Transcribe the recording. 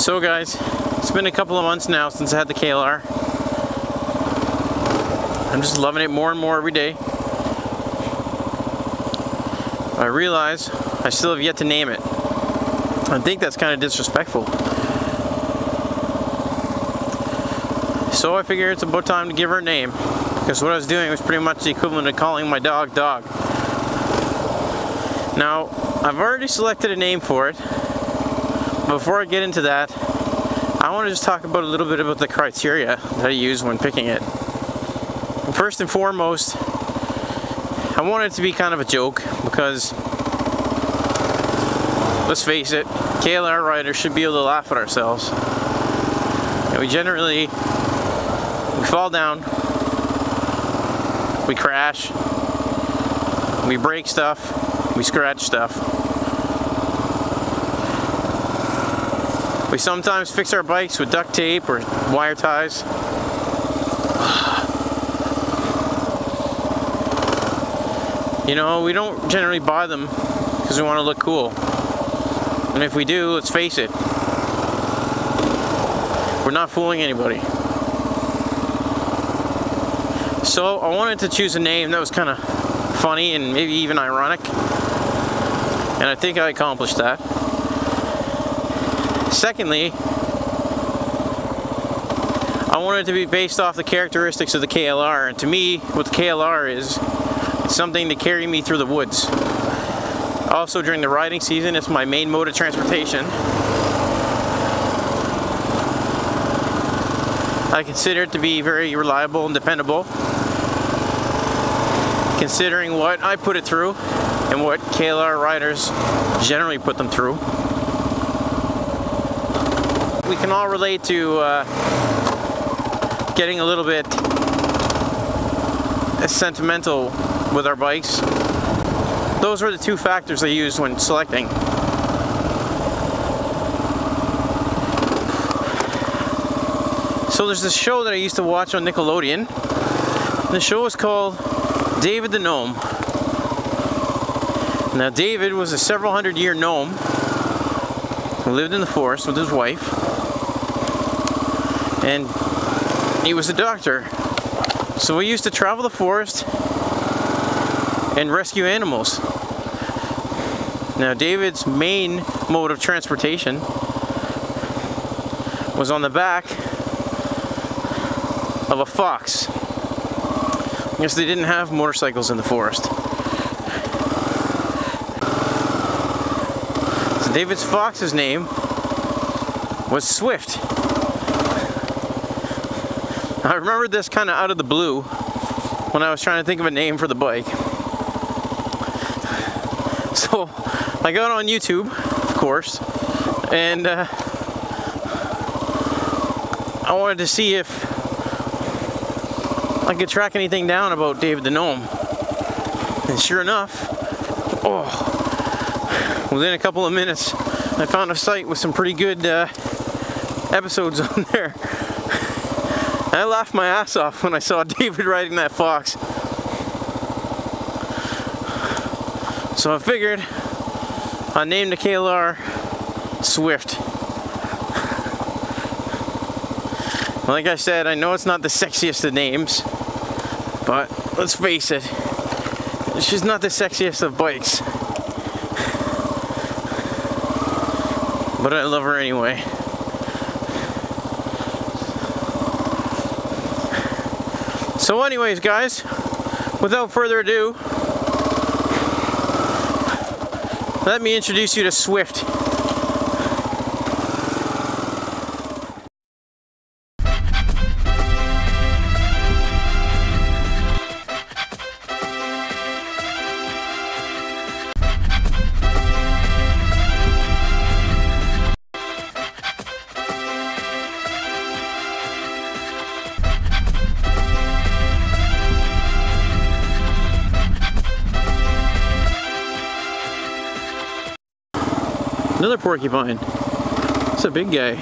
So guys, it's been a couple of months now since I had the KLR. I'm just loving it more and more every day. I realize I still have yet to name it. I think that's kind of disrespectful. So I figured it's about time to give her a name, because what I was doing was pretty much the equivalent of calling my dog Dog. Now, I've already selected a name for it. Before I get into that, I want to just talk about a little bit about the criteria that I use when picking it. First and foremost, I want it to be kind of a joke because, let's face it, KLR riders should be able to laugh at ourselves. And we fall down, we crash, we break stuff, we scratch stuff. We sometimes fix our bikes with duct tape or wire ties. You know, we don't generally buy them because we want to look cool. And if we do, let's face it, we're not fooling anybody. So I wanted to choose a name that was kind of funny and maybe even ironic. And I think I accomplished that. Secondly, I wanted it to be based off the characteristics of the KLR, and to me, what the KLR is, it's something to carry me through the woods. Also, during the riding season, it's my main mode of transportation. I consider it to be very reliable and dependable, considering what I put it through and what KLR riders generally put them through. We can all relate to getting a little bit sentimental with our bikes. Those were the two factors I used when selecting. So there's this show that I used to watch on Nickelodeon. The show was called David the Gnome. Now David was a several hundred-year gnome who lived in the forest with his wife. And he was a doctor, so we used to travel the forest and rescue animals. Now David's main mode of transportation was on the back of a fox. I guess they didn't have motorcycles in the forest. So David's fox's name was Swift. I remember this kind of out of the blue when I was trying to think of a name for the bike. So I got on YouTube, of course, and I wanted to see if I could track anything down about David the Gnome. And sure enough, within a couple of minutes, I found a site with some pretty good episodes on there. I laughed my ass off when I saw David riding that fox. So I figured I'd name the KLR Swift. Like I said, I know it's not the sexiest of names, but let's face it, she's not the sexiest of bikes. But I love her anyway. So anyways, guys, without further ado, let me introduce you to Swift. Another porcupine. It's a big guy.